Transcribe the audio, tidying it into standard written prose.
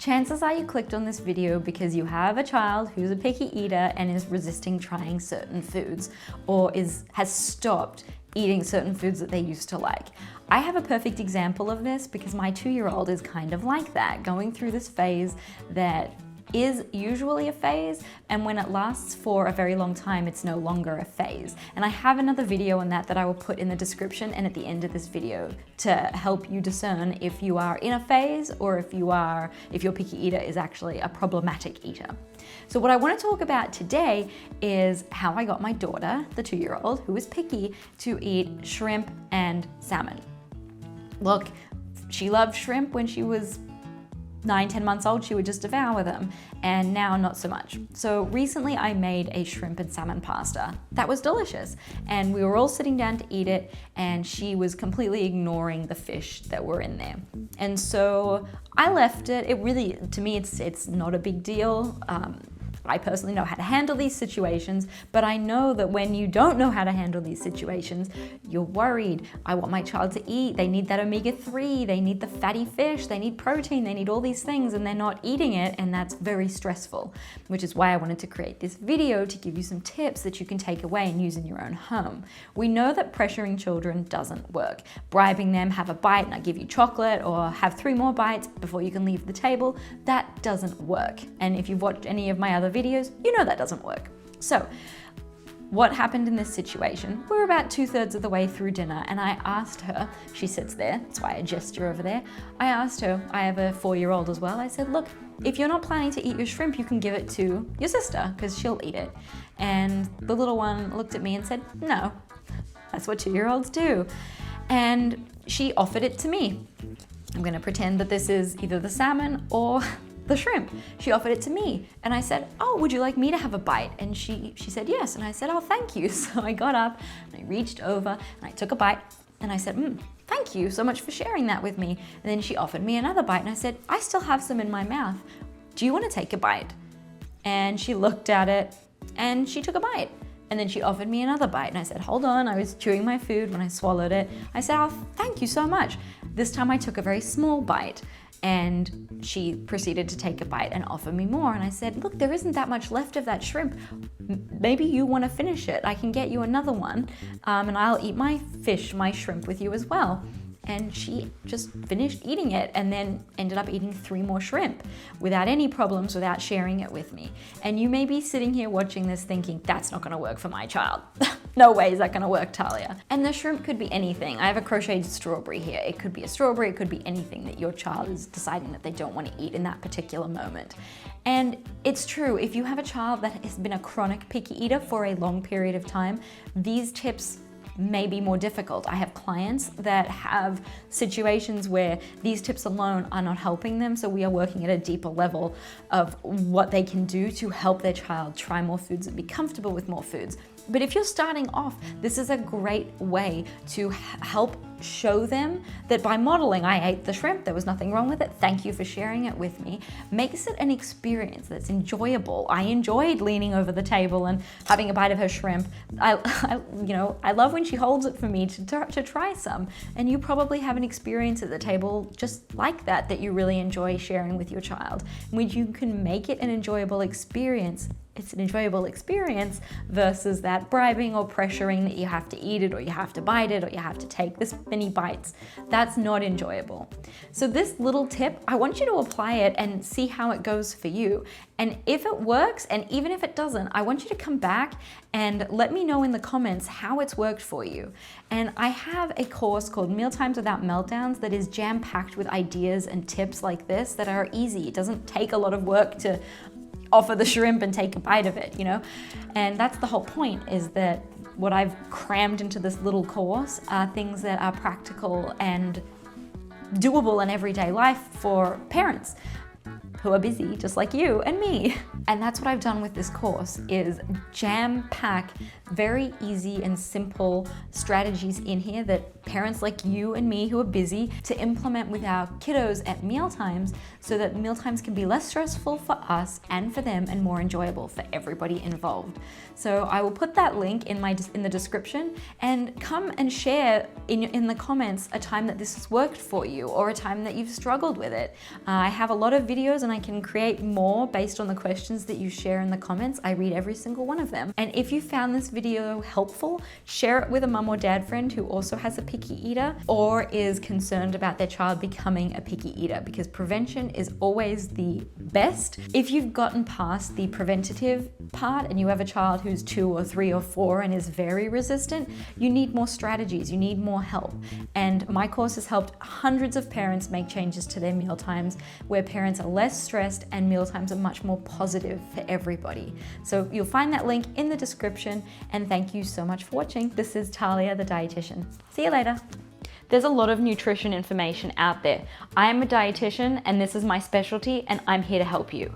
Chances are you clicked on this video because you have a child who's a picky eater and is resisting trying certain foods or has stopped eating certain foods that they used to like. I have a perfect example of this because my 2-year-old is kind of like that, going through this phase that is usually a phase, and when it lasts for a very long time, it's no longer a phase. And I have another video on that I will put in the description and at the end of this video to help you discern if you are in a phase or if your picky eater is actually a problematic eater. So what I want to talk about today is how I got my daughter, the 2-year-old, who is picky, to eat shrimp and salmon. Look, she loved shrimp when she was 9-10 months old. She would just devour them, and now not so much. So recently I made a shrimp and salmon pasta that was delicious, and we were all sitting down to eat it, and she was completely ignoring the fish that were in there. And so I left it. It really, to me, it's not a big deal. I personally know how to handle these situations, but I know that when you don't know how to handle these situations, you're worried. I want my child to eat. They need that omega-3, they need the fatty fish, they need protein, they need all these things, and they're not eating it, and that's very stressful, which is why I wanted to create this video to give you some tips that you can take away and use in your own home. We know that pressuring children doesn't work. Bribing them, have a bite and I give you chocolate, or have 3 more bites before you can leave the table, that doesn't work. And if you've watched any of my other videos, you know that doesn't work. So what happened in this situation? We're about 2/3 of the way through dinner, and I asked her, she sits there, that's why I gesture over there. I asked her, I have a 4-year-old as well. I said, look, if you're not planning to eat your shrimp, you can give it to your sister because she'll eat it. And the little one looked at me and said, no, that's what 2-year-olds do. And she offered it to me. I'm gonna pretend that this is either the salmon or the shrimp. She offered it to me, and I said, oh, would you like me to have a bite? And she said yes, and I said, oh, thank you. So I got up and I reached over and I took a bite, and I said, thank you so much for sharing that with me. And then she offered me another bite, and I said, I still have some in my mouth. Do you want to take a bite? And she looked at it and she took a bite. And then she offered me another bite, and I said, hold on, I was chewing my food when I swallowed it. I said, oh, thank you so much. This time I took a very small bite, and she proceeded to take a bite and offer me more. And I said, look, there isn't that much left of that shrimp. Maybe you want to finish it. I can get you another one, and I'll eat my fish, my shrimp with you as well. And she just finished eating it and then ended up eating 3 more shrimp without any problems, without sharing it with me. And you may be sitting here watching this thinking, that's not gonna work for my child. No way is that gonna work, Talia. And the shrimp could be anything. I have a crocheted strawberry here. It could be a strawberry, it could be anything that your child is deciding that they don't want to eat in that particular moment. And it's true, if you have a child that has been a chronic picky eater for a long period of time, these tips may be more difficult. I have clients that have situations where these tips alone are not helping them, so we are working at a deeper level of what they can do to help their child try more foods and be comfortable with more foods. But if you're starting off, this is a great way to help show them that by modeling, I ate the shrimp, there was nothing wrong with it, thank you for sharing it with me, makes it an experience that's enjoyable. I enjoyed leaning over the table and having a bite of her shrimp. I love when she holds it for me to try some. And you probably have an experience at the table just like that you really enjoy sharing with your child. When you can make it an enjoyable experience, it's an enjoyable experience versus that bribing or pressuring that you have to eat it or you have to bite it or you have to take this many bites. That's not enjoyable. So this little tip, I want you to apply it and see how it goes for you. And if it works, and even if it doesn't, I want you to come back and let me know in the comments how it's worked for you. And I have a course called Mealtimes Without Meltdowns that is jam-packed with ideas and tips like this that are easy. It doesn't take a lot of work to offer the shrimp and take a bite of it, And that's the whole point, is that what I've crammed into this little course are things that are practical and doable in everyday life for parents who are busy just like you and me. And that's what I've done with this course, is jam-pack very easy and simple strategies in here that parents like you and me who are busy to implement with our kiddos at mealtimes, so that mealtimes can be less stressful for us and for them and more enjoyable for everybody involved. So I will put that link in the description, and come and share in the comments a time that this has worked for you or a time that you've struggled with it. I have a lot of videos and I can create more based on the questions that you share in the comments. I read every single one of them. And if you found this video helpful, share it with a mum or dad friend who also has a picky eater or is concerned about their child becoming a picky eater, because prevention is always the best. If you've gotten past the preventative part and you have a child who's 2 or 3 or 4 and is very resistant, you need more strategies, you need more help. And my course has helped hundreds of parents make changes to their meal times where parents are less stressed and meal times are much more positive for everybody. So you'll find that link in the description, and thank you so much for watching. This is Talia, the dietitian. See you later. There's a lot of nutrition information out there. I am a dietitian and this is my specialty, and I'm here to help you.